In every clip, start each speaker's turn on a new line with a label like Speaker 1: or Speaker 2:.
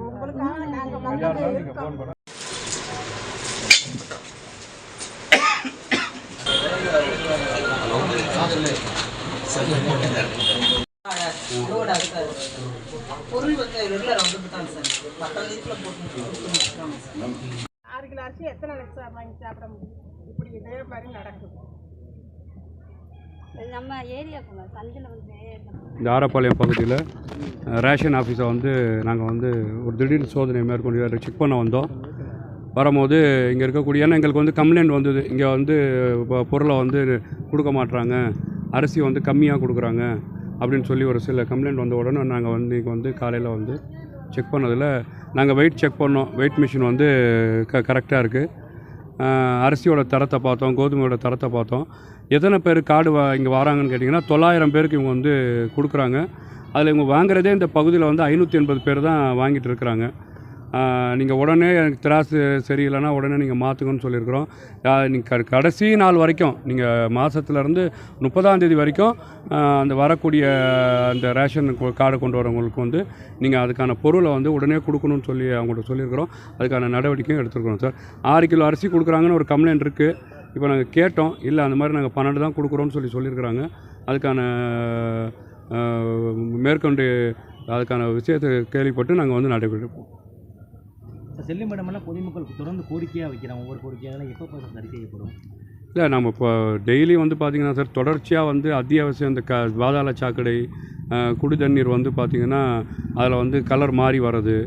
Speaker 1: Kilo அரிசி எத்தனை லட்சம் வாங்கி சாப்பிட முடியும்? இப்படி இதே மாதிரி நடக்குது நம்ம ஏரியாக்குள்ள சந்தில் இந்த ஆரப்பாளையம் பகுதியில் ரேஷன் ஆஃபீஸை நாங்கள் ஒரு திடீர் சோதனை மேற்கொண்டு செக் பண்ண வந்தோம். வரும்போது இங்கே இருக்கக்கூடிய ஏன்னா எங்களுக்கு கம்ப்ளைண்ட் வந்தது, இங்கே பொருளை கொடுக்க மாட்டுறாங்க, அரிசி கம்மியாக கொடுக்குறாங்க அப்படின்னு சொல்லி ஒரு சில கம்ப்ளைண்ட் வந்த உடனே நாங்கள் இங்கே காலையில் செக் பண்ணதில் நாங்கள் வெயிட் செக் பண்ணோம். வெயிட் மிஷின் கரெக்டாக இருக்குது. அரிசியோட தரத்தை பார்த்தோம், கோதுமையோட தரத்தை பார்த்தோம். எத்தனை பேர் கார்டு இங்கே வராங்கன்னு கேட்டிங்கன்னா 900 பேருக்கு இவங்க கொடுக்குறாங்க. அதில் இவங்க வாங்குறதே இந்த பகுதியில் 580 பேர் தான் வாங்கிட்டு இருக்கிறாங்க. நீங்கள் உடனே எனக்கு திராசு சரியில்லைன்னா உடனே நீங்கள் மாற்றுங்கன்னு சொல்லியிருக்கிறோம். நீங்கள் கடைசி நாள் வரைக்கும் நீங்கள் மாதத்துலேருந்து 30ஆம் தேதி வரைக்கும் அந்த வரக்கூடிய அந்த ரேஷன் கார்டை கொண்டு வரவங்களுக்கு நீங்கள் அதுக்கான பொருளை உடனே கொடுக்கணும்னு சொல்லி அவங்கள்ட்ட சொல்லியிருக்கிறோம். அதுக்கான நடவடிக்கையும் எடுத்துருக்கிறோம் சார். 6 கிலோ அரிசி கொடுக்குறாங்கன்னு ஒரு கம்ப்ளைண்ட் இருக்குது. இப்போ நாங்கள் கேட்டோம், இல்லை அந்த மாதிரி நாங்கள் 12 தான் கொடுக்குறோன்னு சொல்லியிருக்கிறாங்க. அதுக்கான மேற்கொண்டு அதுக்கான விஷயத்தை கேள்விப்பட்டு நாங்கள் நடவடிக்கை எடுப்போம்.
Speaker 2: செல்லும் இடமெல்லாம் பொதுமக்களுக்கு தொடர்ந்து கோரிக்கையாக வைக்கிறாங்க. ஒவ்வொரு கோரிக்கையாக எப்போ சரி செய்யப்படும்?
Speaker 1: இல்லை, நம்ம இப்போ டெய்லி பார்த்திங்கன்னா சார், தொடர்ச்சியாக அத்தியாவசியம் இந்த பாதாள சாக்கடை, குடி தண்ணீர் பார்த்திங்கன்னா அதில் கலர் மாறி வர்றது,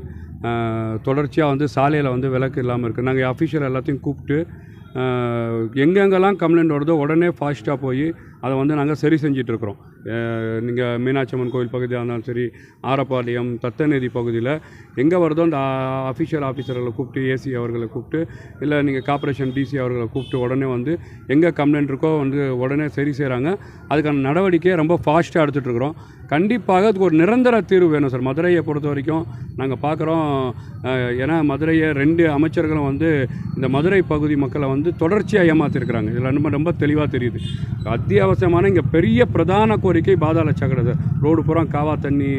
Speaker 1: தொடர்ச்சியாக சாலையில் விளக்கு இல்லாமல் இருக்குது. நாங்கள் அஃபிஷியல் எல்லாத்தையும் கூப்பிட்டு எங்கெங்கெல்லாம் கம்ப்ளைண்ட் வருதோ உடனே ஃபாஸ்ட்டாக போய் அதை நாங்கள் சரி செஞ்சிட்ருக்குறோம். நீங்கள் மீனாட்சி அம்மன் கோவில் பகுதியாக இருந்தாலும் சரி, ஆரப்பாளையம், தத்தநேதி பகுதியில் எங்கே வருதோ அந்த அஃபிஷியல் ஆஃபீஸர்களை கூப்பிட்டு, ஏசி அவர்களை கூப்பிட்டு, இல்லை நீங்கள் கார்ப்பரேஷன் டிசி அவர்களை கூப்பிட்டு உடனே எங்கே கம்ப்ளைண்ட் இருக்கோ உடனே சரி செய்கிறாங்க. அதுக்கான நடவடிக்கையை ரொம்ப ஃபாஸ்ட்டாக எடுத்துகிட்ருக்குறோம். கண்டிப்பாக அதுக்கு ஒரு நிரந்தர தீர்வு வேணும் சார். மதுரையை பொறுத்த வரைக்கும் நாங்கள் பார்க்குறோம், ஏன்னா மதுரையை 2 அமைச்சர்களும் இந்த மதுரை பகுதி மக்களை தொடர்ச்சியாக ஏமாற்றிருக்கிறாங்க. இதில் ரொம்ப தெளிவாக தெரியுது. அத்தியாவசியமான இங்கே பெரிய பிரதான கோரிக்கை பாதாள சாக்கடை சார். ரோடு பூரா காவா தண்ணி,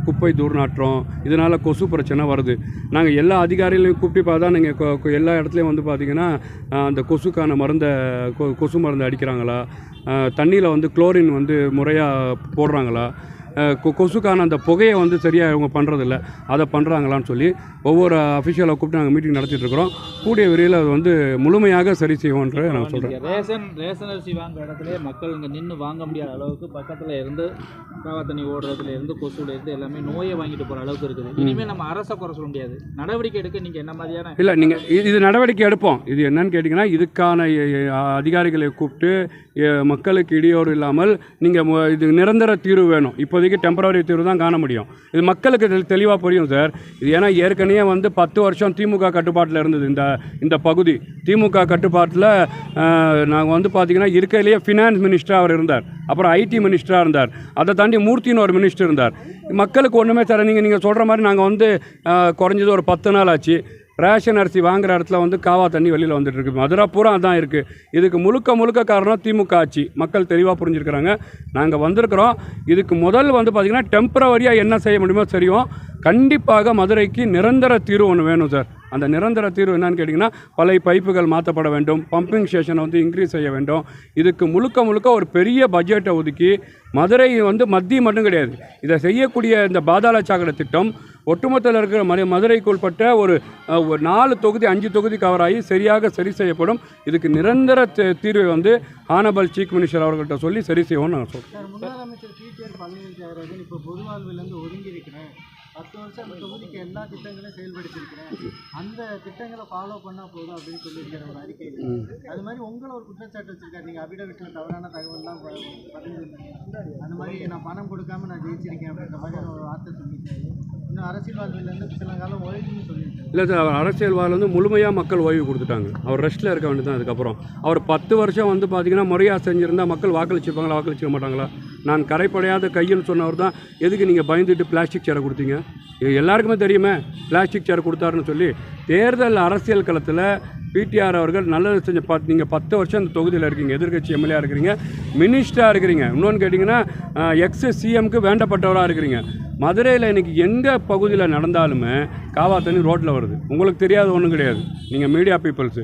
Speaker 1: குப்பை தூர்நாற்றம், இதனால் கொசு பிரச்சனை வருது. நாங்கள் எல்லா அதிகாரிகளையும் கூப்பிட்டு பார்த்தா நீங்கள் எல்லா இடத்துலையும் பார்த்திங்கன்னா அந்த கொசுக்கான கொசு மருந்து அடிக்கிறாங்களா, தண்ணியில் குளோரின் முறையாக போடுறாங்களா, கொசுக்கான அந்த புகையை சரியாக இவங்க பண்ணுறதில்ல, அதை பண்ணுறாங்களான்னு சொல்லி ஒவ்வொரு அஃபிஷியலை கூப்பிட்டு நாங்கள் மீட்டிங் நடத்திட்டுருக்குறோம். கூடிய விரைவில் அது முழுமையாக சரி செய்வோன்ற நான் சொல்கிறேன்.
Speaker 2: ரேஷன் அரிசி வாங்குற இடத்துல மக்கள் இங்கே நின்று வாங்க முடியாத அளவுக்கு பக்கத்தில் இருந்து காவா தண்ணி ஓடுறதுல இருந்து கொசுல இருந்து எல்லாமே நோயை வாங்கிட்டு போகிற அளவுக்கு இருக்குது. இனிமேல் நம்ம அரசை குறை சொல்ல முடியாது. நடவடிக்கை எடுக்க நீங்கள் என்ன மாதிரியான
Speaker 1: இல்லை, நீங்கள் இது நடவடிக்கை எடுப்போம். இது என்னன்னு கேட்டிங்கன்னா, இதுக்கான அதிகாரிகளை கூப்பிட்டு மக்களுக்கு இடையூறு இல்லாமல் நீங்கள் இது நிரந்தர தீர்வு வேணும். இப்போதைக்கு டெம்பரவரி தீர்வு தான் காண முடியும். இது மக்களுக்கு தெளிவாக புரியும் சார். இது ஏன்னா ஏற்கனவே 10 வருஷம் திமுக கட்டுப்பாட்டில் இருந்தது இந்த பகுதி. திமுக கட்டுப்பாட்டில் நாங்கள் பார்த்திங்கன்னா இருக்கையிலேயே ஃபினான்ஸ் மினிஸ்டராக அவர் இருந்தார், அப்புறம் ஐடி மினிஸ்டராக இருந்தார், அதை தாண்டி மூர்த்தின்னு ஒரு மினிஸ்டர் இருந்தார். மக்களுக்கு ஒன்றுமே சார் நீங்கள் சொல்கிற மாதிரி நாங்கள் குறைஞ்சது ஒரு 10 நாள் ஆச்சு. ரேஷன் அரிசி வாங்குகிற இடத்துல காவா தண்ணி வெளியில் வந்துட்டுருக்கு. மதுரை பூரா அதான் இருக்குது. இதுக்கு முழுக்க காரணம் திமுக ஆட்சி. மக்கள் தெளிவாக புரிஞ்சுருக்கிறாங்க. நாங்கள் வந்திருக்கிறோம். இதுக்கு முதல் பார்த்திங்கன்னா டெம்பரவரியாக என்ன செய்ய முடியுமோ சரியும். கண்டிப்பாக மதுரைக்கு நிரந்தர தீர்வு ஒன்று வேணும் சார். அந்த நிரந்தர தீர்வு என்னன்னு கேட்டிங்கன்னா, பழைய பைப்புகள் மாற்றப்பட வேண்டும், பம்பிங் ஸ்டேஷனை இன்க்ரீஸ் செய்ய வேண்டும். இதுக்கு முழுக்க ஒரு பெரிய பட்ஜெட்டை ஒதுக்கி மதுரை மத்திய மட்டும் கிடையாது, இதை செய்யக்கூடிய இந்த பாதாள சாக்கடை திட்டம் ஒட்டுமொத்தத்தில் இருக்கிற மதுரைக்கு உட்பட்ட ஒரு 4 தொகுதி 5 தொகுதி கவர் ஆகி சரியாக சரி செய்யப்படும். இதுக்கு நிரந்தர தீர்வை ஆனபல் சீஃப் மினிஸ்டர் அவர்கள்ட்ட சொல்லி சரி செய்வோம்னு நான் சொல்கிறேன்.
Speaker 2: முன்னாள் அமைச்சர் டிடிஆர் பழனிசாமி இப்போ பொது வாழ்விலேருந்து ஒதுங்கி இருக்கிறேன், 10 வருஷம் அந்த தொகுதிக்கு எல்லா திட்டங்களையும் செயல்படுத்தியிருக்கிறேன், அந்த திட்டங்களை ஃபாலோ பண்ணால் போதும் அப்படின்னு சொல்லியிருக்கிற ஒரு அறிக்கை. அது மாதிரி உங்களை ஒரு குற்றச்சாட்டு வச்சுருக்காரு. நீங்கள் அபிடவிட்டில் தவறான தகவல்லாம் பதிவு அந்த மாதிரி நான் பணம் கொடுக்காம நான் ஜெயிச்சிருக்கேன் அப்படின்ற மாதிரி ஒரு வார்த்தை சொல்லியிருக்காரு. இன்னும் அரசியல் வாழ்விலேருந்து சில காலம் ஓய்வுன்னு சொல்லியிருக்காரு.
Speaker 1: இல்லை சார், அவர் அரசியல் வாழ் முழுமையாக மக்கள் ஓய்வு கொடுத்துட்டாங்க. அவர் ரெஸ்ட்டில் இருக்க வேண்டியது தான். அதுக்கப்புறம் அவர் 10 வருஷம் பார்த்திங்கன்னா முறையாக செஞ்சுருந்தால் மக்கள் வாக்களிச்சிருப்பாங்களா, வாக்களிச்சிக்க மாட்டாங்களா? நான் கரைப்படையாத கைன்னு சொன்னவர் தான் எதுக்கு நீங்கள் பயந்துட்டு பிளாஸ்டிக் சேரை கொடுத்தீங்க? இது எல்லாருக்குமே தெரியுமே பிளாஸ்டிக் சேர் கொடுத்தாருன்னு சொல்லி. தேர்தல் அரசியல் களத்தில் பிடிஆர் அவர்கள் நல்லது செஞ்ச நீங்கள் 10 வருஷம் அந்த தொகுதியில் இருக்கீங்க, எதிர்க்கட்சி எம்எல்ஏ இருக்கிறீங்க, மினிஸ்டராக இருக்கிறீங்க, இன்னொன்று கேட்டிங்கன்னா எக்ஸ் சிஎம்க்கு வேண்டப்பட்டவராக இருக்கிறீங்க. மதுரையில் இன்றைக்கி எந்த பகுதியில் நடந்தாலுமே காவா தண்ணி ரோட்டில் வருது. உங்களுக்கு தெரியாத ஒன்றும் கிடையாது, நீங்கள் மீடியா பீப்புள்ஸு.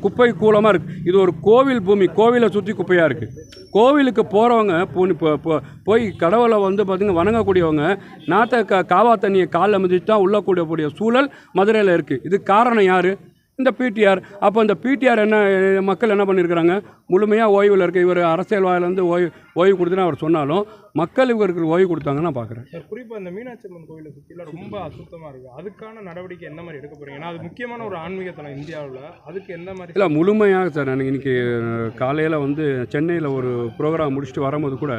Speaker 1: குப்பை கூலமாக இருக்குது. இது ஒரு கோவில் பூமி, கோவிலை சுற்றி குப்பையாக இருக்குது. கோவிலுக்கு போகிறவங்க போய் கடவுளை வந்து பார்த்திங்கன்னா வணங்கக்கூடியவங்க காவா தண்ணியை காலில் மிதிச்சு தான் உள்ளக்கூடிய சூழல் மதுரையில் இருக்குது. இது காரணம் யார்? இந்த பிடிஆர். அப்போ இந்த பிடிஆர் மக்கள் என்ன பண்ணியிருக்கிறாங்க? முழுமையாக ஓய்வில் இருக்க இவர் அரசியல் வாயிலேருந்து ஓய்வு கொடுத்துன்னு அவர் சொன்னாலும் மக்கள் இவருக்கு ஓய்வு கொடுத்தாங்கன்னு நான் பார்க்குறேன்.
Speaker 3: குறிப்பாக இந்த மீனாட்சி அம்மன் கோயிலை சுற்றிலாம் ரொம்ப அசுத்தமாக இருக்குது. அதுக்கான நடவடிக்கை எந்த மாதிரி எடுக்க போகிறீங்க? ஏன்னா அது முக்கியமான ஒரு ஆன்மீக தலம் இந்தியாவில். அதுக்கு எந்த மாதிரி?
Speaker 1: இல்லை, முழுமையாக சார். நான் இன்றைக்கி காலையில் வந்து சென்னையில் ஒரு ப்ரோக்ராம் முடிச்சுட்டு வரும்போது கூட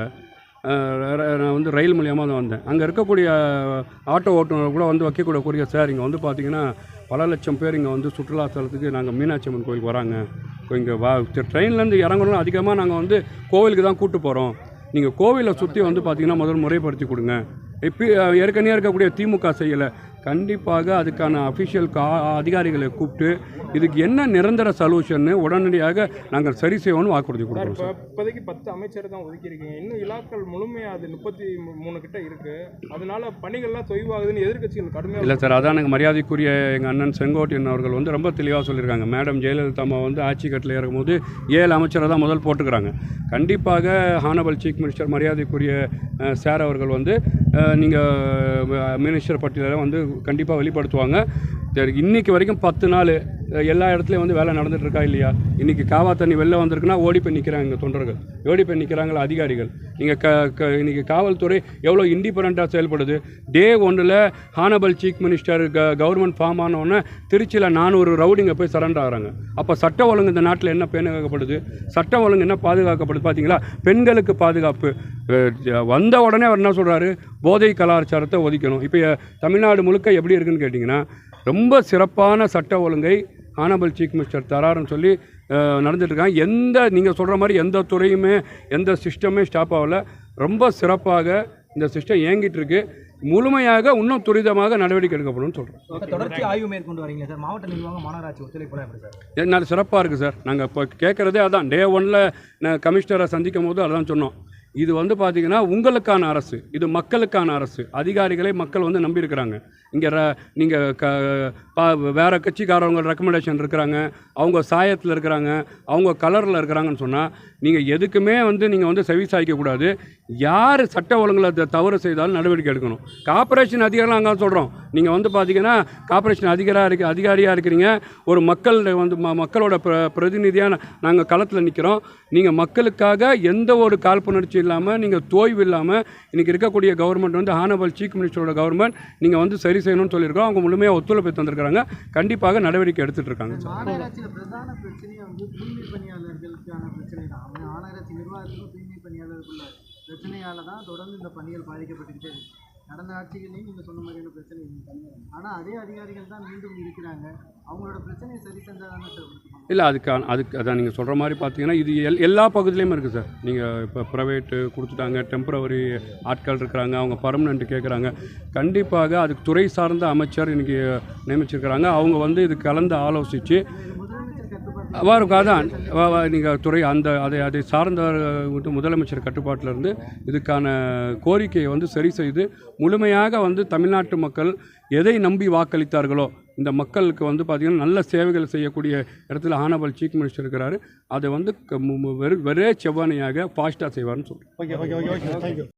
Speaker 1: நான் வந்து ரயில் மூலியமாக தான் வந்தேன். அங்கே இருக்கக்கூடிய ஆட்டோ ஓட்டுநர் கூட வந்து வைக்கக்கூடிய சார், இங்கே வந்து பார்த்திங்கன்னா பல லட்சம் பேர் இங்கே வந்து சுற்றுலா தலத்துக்கு நாங்கள் மீனாட்சி அம்மன் கோயிலுக்கு வராங்க, இங்கே ட்ரெயின்லேருந்து இறங்கணும், அதிகமாக நாங்கள் வந்து கோவிலுக்கு தான் கூப்பிட்டு போகிறோம், நீங்கள் கோவிலை சுற்றி வந்து பார்த்திங்கன்னா முதல் முறைப்படுத்தி கொடுங்க. இப்போ ஏற்கனவே இருக்கக்கூடிய திமுக செய்யலை. கண்டிப்பாக அதுக்கான அஃபிஷியல் அதிகாரிகளை கூப்பிட்டு இதுக்கு என்ன நிரந்தர சொல்யூஷன்னு உடனடியாக நாங்கள் சரி செய்வோம்னு வாக்குறுதி கொடுக்குறோம் சார்.
Speaker 3: இப்போதைக்கு 10 அமைச்சர் தான் ஒதுக்கியிருக்கீங்க. இன்னும் இலாக்கள் முழுமையாக அது 33 கிட்ட இருக்குது. அதனால பணிகள்லாம் தொய்வாகுதுன்னு எதிர்க்கட்சிகள் கடுமையாக
Speaker 1: இல்லை சார். அதான் எனக்கு மரியாதைக்குரிய எங்கள் அண்ணன் செங்கோட்டையன் அவர்கள் வந்து ரொம்ப தெளிவாக சொல்லியிருக்காங்க. மேடம் ஜெயலலிதா அம்மா வந்து ஆட்சி கட்டில் இறக்கும்போது 7 அமைச்சரை தான் முதல் போட்டுக்கிறாங்க. கண்டிப்பாக ஹானபிள் சீஃப் மினிஸ்டர் மரியாதைக்குரிய சார் அவர்கள் வந்து நீங்கள் மினிஸ்டர் பட்டியலில் வந்து கண்டிப்பாக வெளிப்படுத்துவாங்க. இன்றைக்கி வரைக்கும் 10 நாள் எல்லா இடத்துலையும் வந்து வேலை நடந்துகிட்ருக்கா இல்லையா? இன்றைக்கி காவா தண்ணி வெளில வந்திருக்குன்னா ஓடி போய் நிற்கிறாங்க இங்கே தொண்டர்கள், ஓடி போய் நிற்கிறாங்களா அதிகாரிகள். நீங்கள் இன்றைக்கி காவல்துறை எவ்வளோ இண்டிபெண்ட்டாக செயல்படுது. Day 1 honourable chief minister government form ஆனவுடனே திருச்சியில் 400 ரவுடிங்க போய் சரண்டர் ஆகிறாங்க. அப்போ சட்ட ஒழுங்கு இந்த நாட்டில் என்ன பேணுகாக்கப்படுது? சட்டம் ஒழுங்கு என்ன பாதுகாக்கப்படுது? பார்த்தீங்களா? பெண்களுக்கு பாதுகாப்பு வந்த உடனே அவர் என்ன சொல்கிறாரு? போதை கலாச்சாரத்தை ஒழிக்கணும். இப்போ தமிழ்நாடு முழுக்க எப்படி இருக்குன்னு கேட்டிங்கன்னா ரொம்ப சிறப்பான சட்ட ஒழுங்கை ஹானபிள் சீஃப் மினிஸ்டர் தராருன்னு சொல்லி நடந்துட்டுருக்காங்க. நீங்கள் சொல்கிற மாதிரி எந்த துறையுமே எந்த சிஸ்டமே ஸ்டாப் ஆகலை. ரொம்ப சிறப்பாக இந்த சிஸ்டம் இயங்கிட்டு இருக்கு. முழுமையாக இன்னும் துரிதமாக நடவடிக்கை எடுக்கப்படும் சொல்கிறோம்.
Speaker 2: தொடர்ச்சி ஆய்வு மேற்கொண்டு வரீங்க சார். மாவட்ட நிர்வாகம் மாநகராட்சி ஒத்துழைப்பு எப்படி சார்?
Speaker 1: நல்ல சிறப்பாக இருக்குது சார். நாங்கள் இப்போ கேட்குறதே அதான். டே 1 நான் கமிஷனரை சந்திக்கும் போது அதான் சொன்னோம். இது வந்து பார்த்திங்கன்னா உங்களுக்கான அரசு, இது மக்களுக்கான அரசு. அதிகாரிகளை மக்கள் வந்து நம்பியிருக்கிறாங்க. இங்கே நீங்கள் வேறு கட்சிக்காரவங்க ரெக்கமெண்டேஷன் இருக்கிறாங்க, அவங்க சாயத்தில் இருக்கிறாங்க, அவங்க கலரில் இருக்கிறாங்கன்னு சொன்னால் நீங்கள் எதுக்குமே வந்து நீங்கள் வந்து செவி சாய்க்கக்கூடாது. யார் சட்ட ஒழுங்கில் தவறு செய்தாலும் நடவடிக்கை எடுக்கணும். கார்ப்பரேஷன் அதிகாரிகள் நாங்கள் சொல்கிறோம். நீங்கள் வந்து பார்த்திங்கன்னா கார்ப்பரேஷன் அதிகாரியாக இருக்கிறீங்க. ஒரு மக்கள் வந்து மக்களோட பிரதிநிதியாக நாங்கள் களத்தில் நிற்கிறோம். நீங்கள் மக்களுக்காக எந்த ஒரு காழ்ப்புணர்ச்சி இல்லாமல், நீங்கள் தோய்வு இல்லாமல் இன்றைக்கி இருக்கக்கூடிய கவர்மெண்ட் வந்து ஹானபிள் சீஃப் மினிஸ்டரோட கவர்மெண்ட் நீங்கள் வந்து சரி செய்யணும்னு சொல்லியிருக்கோம். அவங்க முழுமையாக ஒத்துழைப்பு தந்திருக்கிறாங்க. கண்டிப்பாக நடவடிக்கை எடுத்துகிட்டு இருக்காங்க.
Speaker 2: மாநகராட்சியில் பிரதான பிரச்சனையை வந்து தூய்மை பணியாளர்களுக்கான பிரச்சனை தான். மாநகராட்சி நிர்வாகத்துக்கும் தூய்மை பணியாளர்களுக்குள்ள பிரச்சனையால் தான் தொடர்ந்து இந்த பணிகள் பாதிக்கப்பட்டுக்கிட்டே இருக்குது. கடந்த ஆட்சிகளையும் நீங்கள் சொன்ன மாதிரியான பிரச்சனை இல்லை. ஆனால் அதே அதிகாரிகள் தான் மீண்டும் இருக்கிறாங்க. அவங்களோட பிரச்சனையை சரி செஞ்சால் தானே சார்?
Speaker 1: இல்லை, அதுக்கு அதான் நீங்கள் சொல்கிற மாதிரி பார்த்தீங்கன்னா இது எல்லா பகுதியிலையுமே இருக்குது சார். நீங்கள் இப்போ ப்ரைவேட்டு கொடுத்துட்டாங்க, டெம்பரவரி ஆட்கள் இருக்கிறாங்க, அவங்க பர்மனெண்ட் கேட்குறாங்க. கண்டிப்பாக அதுக்கு துறை சார்ந்த அமைச்சர் இன்றைக்கி நியமிச்சிருக்கிறாங்க. அவங்க வந்து இது கலந்து ஆலோசித்து அதான் நீங்கள் துறை அதை சார்ந்த முதலமைச்சர் கட்டுப்பாட்டிலிருந்து இதுக்கான கோரிக்கையை வந்து சரி செய்து முழுமையாக வந்து தமிழ்நாட்டு மக்கள் எதை நம்பி வாக்களித்தார்களோ இந்த மக்களுக்கு வந்து பார்த்திங்கன்னா நல்ல சேவைகள் செய்யக்கூடிய இடத்துல ஹானபிள் சீஃப் மினிஸ்டர் இருக்கிறாரு. அதை வந்து வெறே செவ்வானையாக ஃபாஸ்ட்டாக செய்வார்னு சொல்கிறேன்.